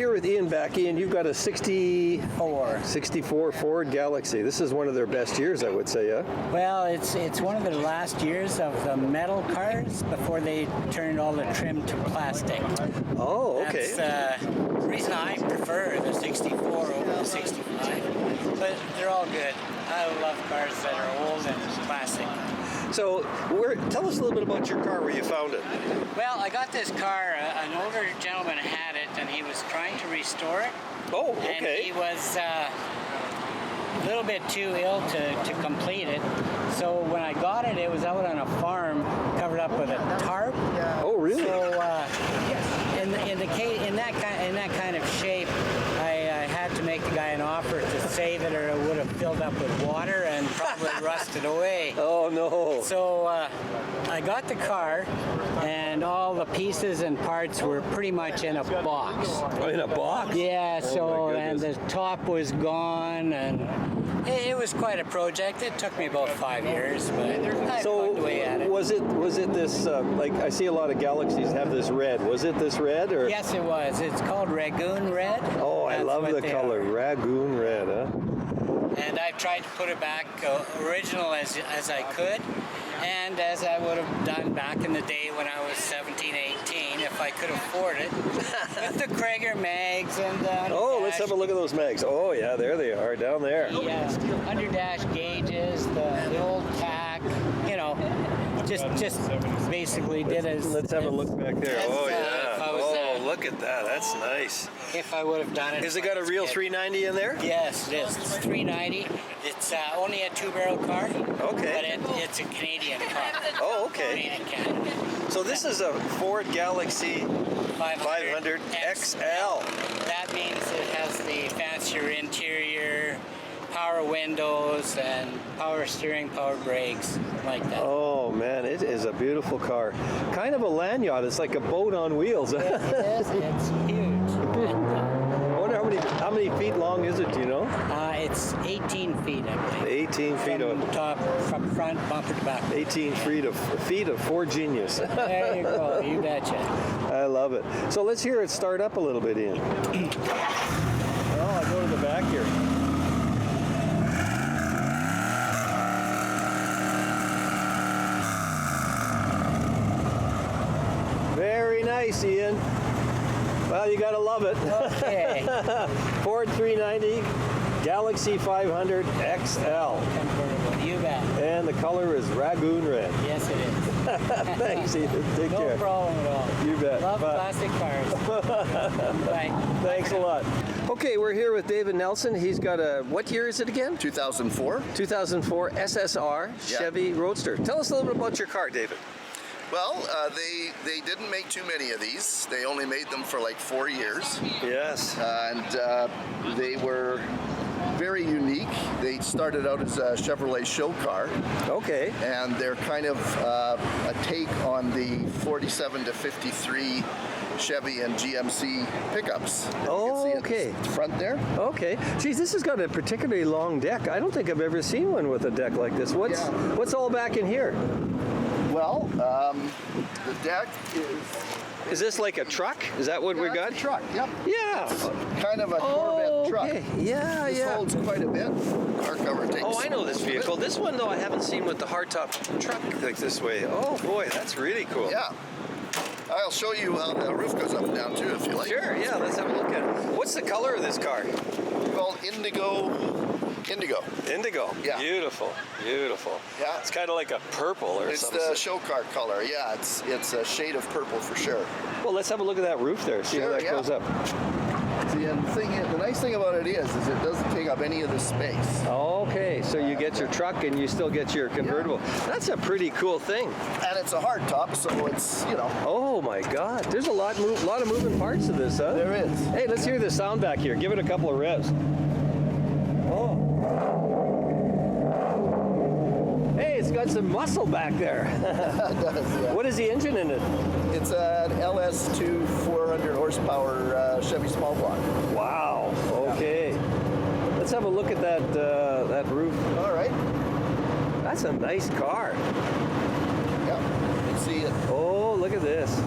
here with Ian back. Ian, you've got a 64 Ford Galaxy. This is one of their best years, I would say, yeah? Well, it's one of the last years of the metal cars before they turned all the trim to plastic. Oh, okay. That's the reason I prefer the 64 over the 65. But they're all good. I love cars that are old and plastic. So, tell us a little bit about your car, where you found it. Well, I got this car. An older gentleman had it, and he was trying to restore it. Oh, okay. And he was a little bit too ill to complete it. So when I got it, it was out on a farm, covered up with a tarp. Oh, really? So in that kind of shape, I had to make the guy an offer to save it, or it would have filled up with water and probably rusted away. Oh, no. So I got the car, and all the pieces and parts were pretty much in a box. In a box? Yeah, Oh, so, my and the top was gone, and it was quite a project. It took me about 5 years, but I plugged away at it. Was it this, like, I see a lot of Galaxies have this red. Was it this red, or? Yes, it was. It's called Ragoon Red. Oh, I love the color. Ragoon red, huh? And I've tried to put it back original as I could, and as I would have done back in the day when I was 17, 18, if I could afford it, with the Krager mags and oh, let's have a look at those mags. Oh, yeah, there they are, down there. Yeah, underdash gauges, the old tack, you know, just basically did as... Let's have a look back there. Oh, yeah. Oh, look at that. That's nice. If I would have done it. Has it got a real 390 in there? Yes, it is. It's 390. It's only a two-barrel car. Okay. But it's a Canadian car. Oh, okay. Made in Canada. So this is a Ford Galaxy 500 XL. That means it has the fancier interior, power windows, and power steering, power brakes, like that. Oh man, it is a beautiful car. Kind of a land yacht. It's like a boat on wheels. It is. It's huge. I wonder how many feet long is it? Do you know? It's 18 feet, I believe. 18 feet from front bumper to back. 18 feet of Ford genius. There you go. You betcha. I love it. So let's hear it start up a little bit, Ian. Oh, I'll go to the back here. Very nice, Ian. Well, you gotta love it. Okay. Ford 390, Galaxy 500 XL. You bet. And the color is Ragoon red. Yes, it is. Thanks, Ethan. Take care. No problem at all. You bet. Love Bye. classic cars. Bye. Thanks a lot. Okay, we're here with David Nelson. He's got a, what year is it again? 2004. 2004 SSR Chevy Roadster. Tell us a little bit about your car, David. Well, they didn't make too many of these. They only made them for like 4 years. Yes. And they were very unique. They started out as a Chevrolet show car. Okay. And they're kind of a take on the 47 to 53 Chevy and GMC pickups. Oh, okay. Front there. Okay. Geez, this has got a particularly long deck. I don't think I've ever seen one with a deck like this. What's all back in here? Well, the deck is this like a truck? Is that what we got? It's a truck, yep. Yeah. It's kind of a Corvette truck. Yeah, this holds quite a bit. Car cover takes. Oh, I know this vehicle. This one, though, I haven't seen with the hardtop truck like this way. Oh, boy, that's really cool. Yeah. I'll show you how the roof goes up and down, too, if you like. Sure, yeah, let's have a look at it. What's the color of this car? It's called Indigo. Yeah. Beautiful. Yeah. It's kind of like a purple or something. It's the show car color. Yeah, it's a shade of purple for sure. Well, let's have a look at that roof there. See how that goes up. See, and the nice thing about it is it doesn't take up any of the space. Okay, so you get your truck and you still get your convertible. Yeah. That's a pretty cool thing. And it's a hard top, so it's, you know. Oh my God, there's a lot of moving parts to this, huh? There is. Hey, let's hear the sound back here. Give it a couple of revs. Oh. Hey, it's got some muscle back there. It does, yeah. What is the engine in it? It's an LS2 400 horsepower Chevy small block. Wow. Okay. Yeah. Let's have a look at that roof. All right. That's a nice car. Yeah. You can see it. Oh, look at this.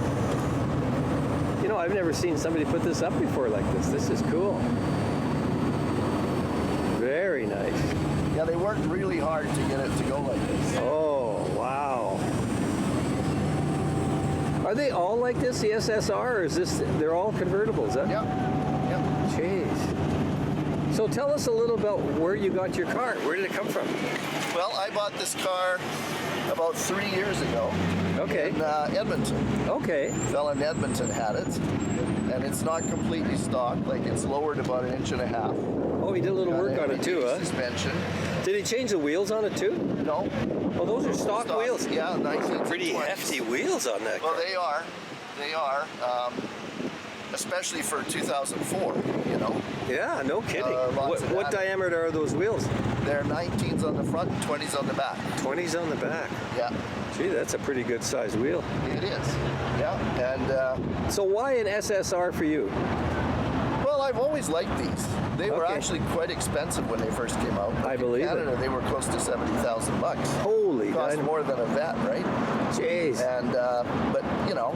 You know, I've never seen somebody put this up before like this. This is cool. Very nice. Yeah, they worked really hard to get it to go like this. Oh, wow. Are they all like this, the SSR, or is this, they're all convertibles, huh? Yep. Yep. Jeez. So tell us a little about where you got your car. Where did it come from? Well, I bought this car about 3 years ago. Okay. In Edmonton. Okay. A fella in Edmonton had it, and it's not completely stock. Like, it's lowered about 1.5 inches. Oh, he did a little work on it too, huh? Suspension. Did he change the wheels on it too? No. Oh, those are stock wheels. Yeah, 1920s. Pretty hefty wheels on that car. Well, they are. They are. Especially for 2004, you know. Yeah, no kidding. Lots of What that. diameter are those wheels? They're 19s on the front and 20s on the back. 20s on the back. Yeah, Gee, that's a pretty good sized wheel. it is. Yeah, and So why an SSR for you? well, I've always liked these. They were Okay. actually quite expensive when they first came out. I Like believe in it. Canada, they were close to $70,000. Holy Cost dynamite. more than a vet, right? Jeez. And but you know,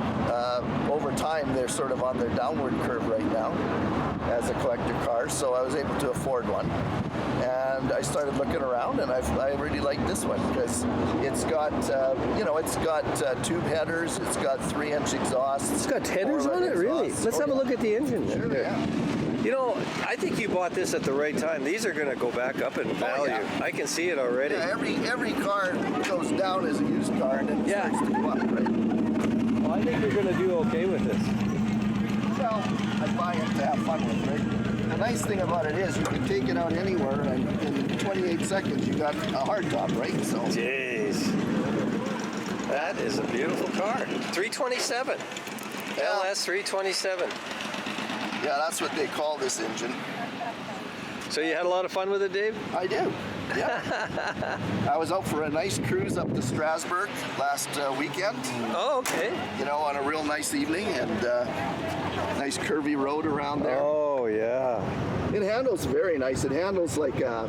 over time they're sort of on their downward curve right now as a collector car. So I was able to afford one, and I started looking around, and I really like this one because it's got you know, it's got tube headers, it's got 3-inch exhausts. It's got headers on it, really? Let's have a look at the engine. Sure, there. yeah. You know, I think you bought this at the right time. These are going to go back up in value. yeah. I can see it already. Yeah, every car goes down as a used car, and then it Yeah. starts to go up, right? Well, I think you're going to do okay with this. Well, I buy it to have fun with, right? The nice thing about it is you can take it out anywhere, and in 28 seconds you got a hard top, right? So Jeez. That is a beautiful car. 327. Yeah. LS 327. yeah, that's what they call this engine. So you had a lot of fun with it, Dave? I do. Yeah. I was out for a nice cruise up to Strasbourg last weekend. Oh, okay. You know, on a real nice evening, and nice curvy road around there. Oh, yeah. It handles very nice. It handles like a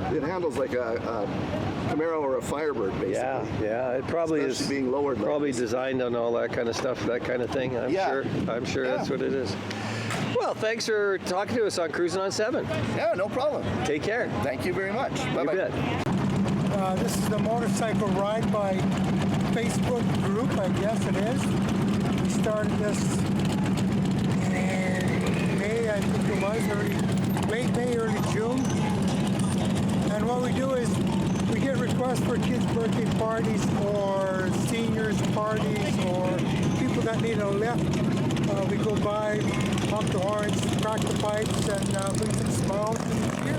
Camaro or a Firebird, basically. Yeah, yeah. It probably Especially is being lowered like probably this. designed on all that kind of stuff, that kind of thing. I'm Yeah. sure Yeah. that's what it is. Well, thanks for talking to us on Cruising on 7. Yeah, no problem. Take care. Thank you very much. You Bye-bye. bet. This is the motorcycle ride by Facebook group, I guess it is. We started this in May, I think it was, late May, early June. And what we do is we get requests for kids' birthday parties or seniors' parties or people that need a lift. We go by, honk the horns, crack the pipes, and bring some smiles and cheer.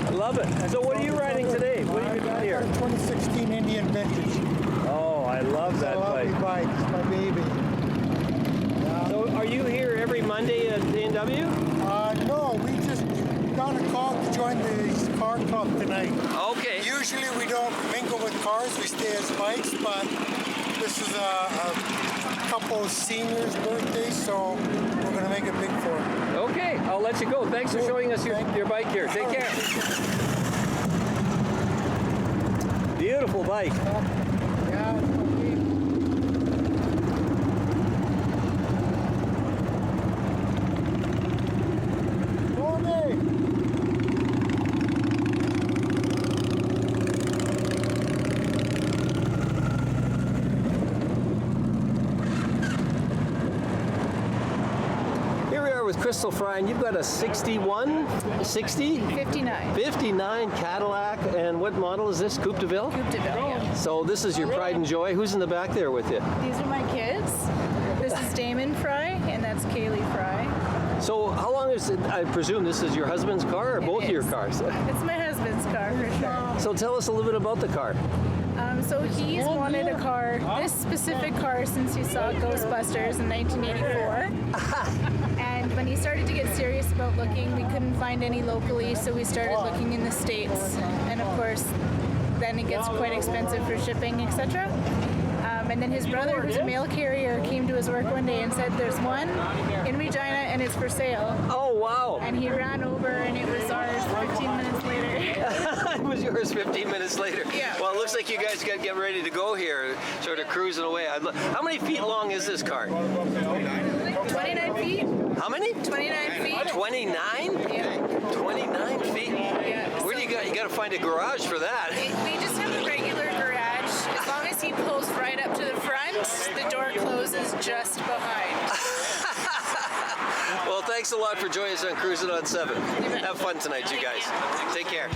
I love it. So what are you riding today? What have you got I here? got a 2016 Indian Vintage. Oh, I love that It's a lovely bike. bike. It's my baby. So are you here every Monday at A&W? No, we just got a call to join the car club tonight. Okay. Usually we don't mingle with cars, we stay as bikes, but this is a couple seniors' birthdays, so we're going to make it big for them. Okay, I'll let you go. Thanks for showing us your bike here. Take care. Beautiful bike. Yeah, it's my baby. Here we are with Crystal Fry, and you've got a 61, 60? 59. 59 Cadillac, and what model is this? Coupe de Ville? Coupe de Ville, yeah. So this is your pride and joy. Who's in the back there with you? These are my kids. This is Damon Fry, and that's Kaylee Fry. So how long is it? I presume this is your husband's car or It both of your is. cars? It's my husband's car for sure. So tell us a little bit about the car. So he's wanted a car, this specific car, since he saw Ghostbusters in 1984. And when he started to get serious about looking, we couldn't find any locally, so we started looking in the States. And of course, then it gets quite expensive for shipping, etc. And then his brother, who's a mail carrier, came to his work one day and said, "There's one in Regina and it's for sale." Oh, wow. And he ran over and it was ours 15 minutes later. It was yours 15 minutes later. Yeah. Well, it looks like you guys got to get ready to go here, sort of cruising away. How many feet long is this car? 29 feet. How many? 29 feet. 29? Yeah. 29 feet. Yeah. Where do you got? You got to find a garage for that. We just have a regular garage. As long as he pulls right up to the front, the door closes just behind. Well, thanks a lot for joining us on Cruising on 7. Have fun tonight, you guys. Take care.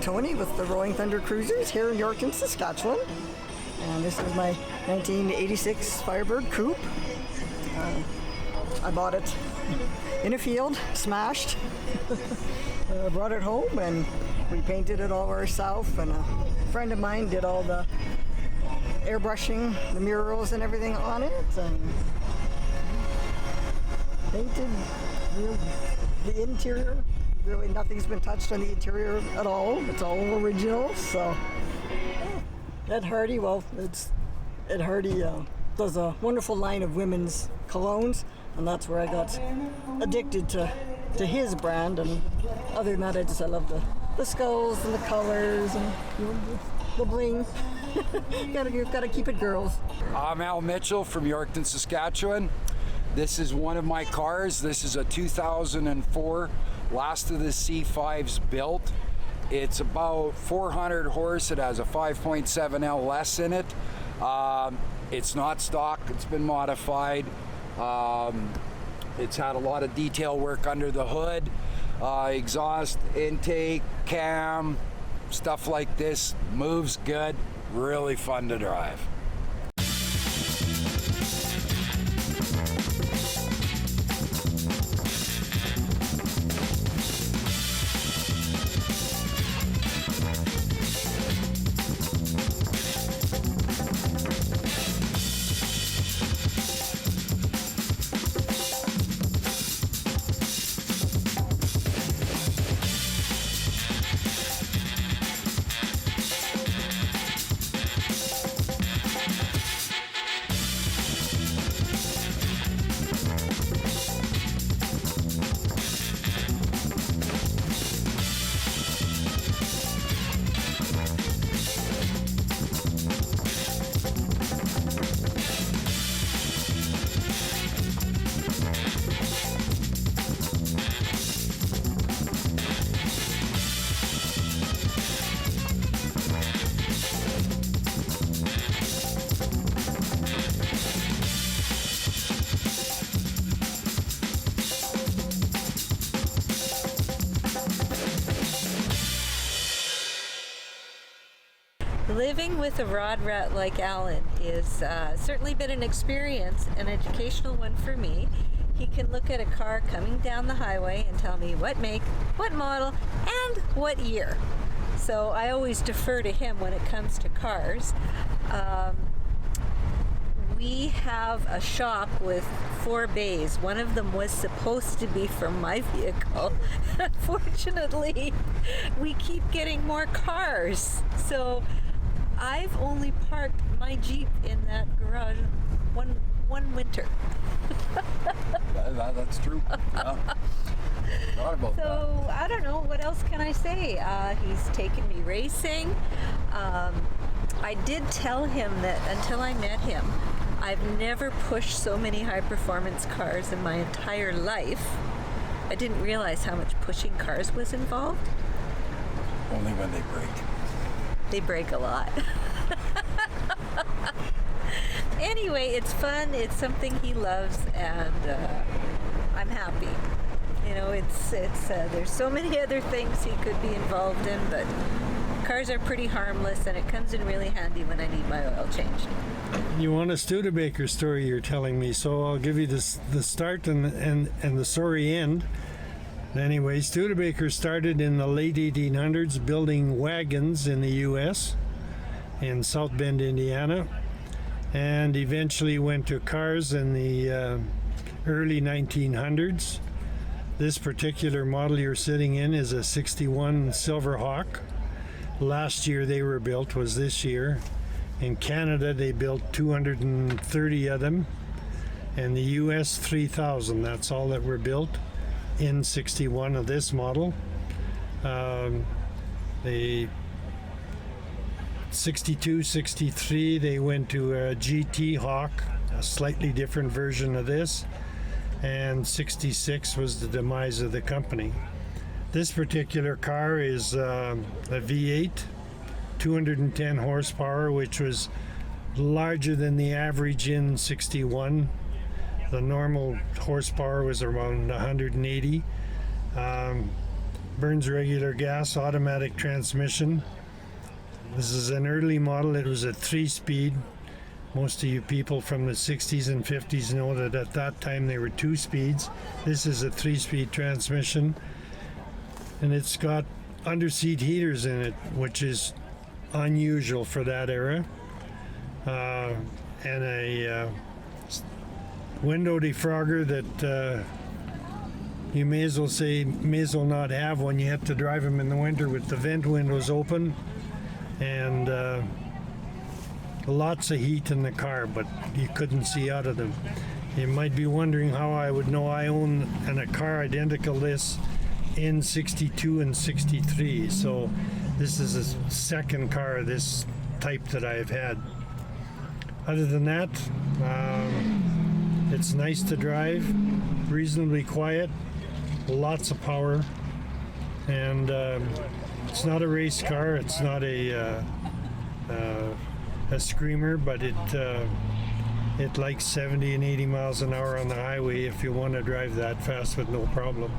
Tony with the Rolling Thunder Cruisers here in Yorkton, Saskatchewan. And this is my 1986 Firebird Coupe. I bought it in a field, smashed. Brought it home and we painted it all ourselves. And a friend of mine did all the airbrushing, the murals and everything on it. And painted the interior. Really nothing's been touched on the interior at all. It's all original. So Ed Hardy, Ed Hardy does a wonderful line of women's colognes, and that's where I got addicted to his brand. And other than that, I love the skulls and the colors and the bling. You've got to keep it girls. I'm Al Mitchell from Yorkton, Saskatchewan. This is one of my cars. This is a 2004 last of the C5s built. It's about 400 horse. It has a 5.7 LS in it. It's not stock. It's been modified. It's had a lot of detail work under the hood, exhaust, intake, cam, stuff like this. Moves good. Really fun to drive. Living with a rod rat like Alan is certainly been an experience, an educational one for me. He can look at a car coming down the highway and tell me what make, what model, and what year. So I always defer to him when it comes to cars. We have a shop with 4 bays. One of them was supposed to be for my vehicle. Unfortunately, we keep getting more cars. So I've only parked my Jeep in that garage one winter. That's true. Yeah. Thought about So that. I don't know, what else can I say? He's taken me racing. I did tell him that until I met him, I've never pushed so many high performance cars in my entire life. I didn't realize how much pushing cars was involved. Only when they break. They break a lot. Anyway, it's fun, it's something he loves, and I'm happy. You know, it's there's so many other things he could be involved in, but cars are pretty harmless, and it comes in really handy when I need my oil changed. You want a Studebaker story you're telling me, so I'll give you the start and the story end. Anyway, Studebaker started in the late 1800s building wagons in the U.S. in South Bend, Indiana, and eventually went to cars in the early 1900s. This particular model you're sitting in is a 61 Silverhawk. Last year they were built was this year. In Canada they built 230 of them, and the US 3,000. That's all that were built in 61 of this model. The 62, 63 they went to a GT Hawk, a slightly different version of this, and 66 was the demise of the company. This particular car is a V8, 210 horsepower, which was larger than the average in 61. The normal horsepower was around 180. Burns regular gas, automatic transmission. This is an early model. It was a 3-speed. Most of you people from the 60s and 50s know that at that time they were 2 speeds. This is a 3-speed transmission, and it's got under-seat heaters in it, which is unusual for that era, and a window defrogger that you may as well not have one. You have to drive them in the winter with the vent windows open, and lots of heat in the car, but you couldn't see out of them. You might be wondering how I would know I own a car identical to this in 62 and 63. So this is a second car of this type that I've had. Other than that, it's nice to drive, reasonably quiet, lots of power, and it's not a race car. It's not a screamer, but it likes 70 and 80 miles an hour on the highway if you want to drive that fast with no problem.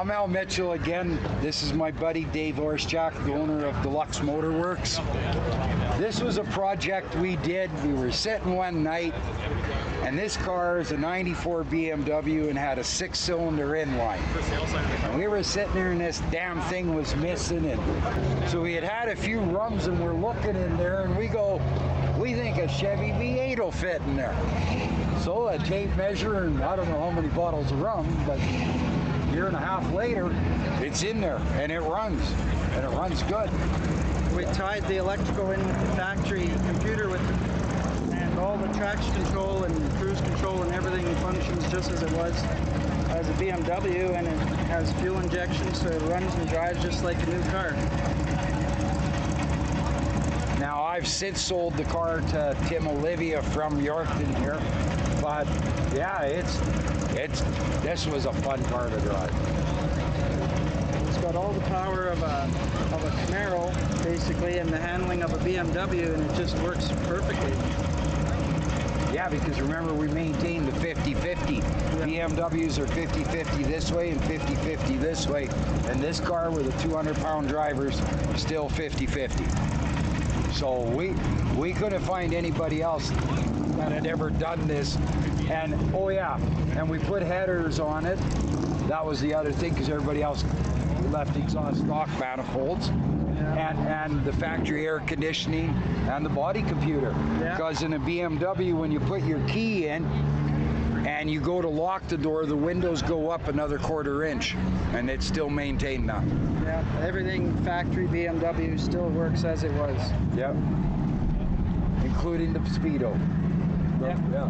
I'm Al Mitchell again. This is my buddy Dave Orszczak, the owner of Deluxe Motor Works. This was a project we did. We were sitting one night, and this car is a 94 BMW and had a 6-cylinder inline. And we were sitting there and this damn thing was missing, and so we had a few rums and we're looking in there and we think a Chevy V8 will fit in there. So a tape measure and I don't know how many bottles of rum, but a year and a half later, it's in there and it runs good. We tied the electrical in with the factory computer with and all the traction control and cruise control and everything functions just as it was as a BMW, and it has fuel injection, so it runs and drives just like a new car. Now I've since sold the car to Tim Olivia from Yorkton here, but yeah, this was a fun car to drive. It's got all the power of a Camaro, basically, and the handling of a BMW, and it just works perfectly. Yeah, because remember we maintain the 50-50. Yeah. BMWs are 50-50 this way and 50-50 this way, and this car with a 200-pound driver's still 50-50. So we couldn't find anybody else that had ever done this. And oh yeah, and we put headers on it. That was the other thing, because everybody else left exhaust stock manifolds. And the factory air conditioning and the body computer. Because in a BMW, when you put your key in and you go to lock the door, the windows go up another 1/4 inch, and it still maintained that. Yeah, everything factory BMW still works as it was. Yep. Including the Speedo. Yeah. Yeah.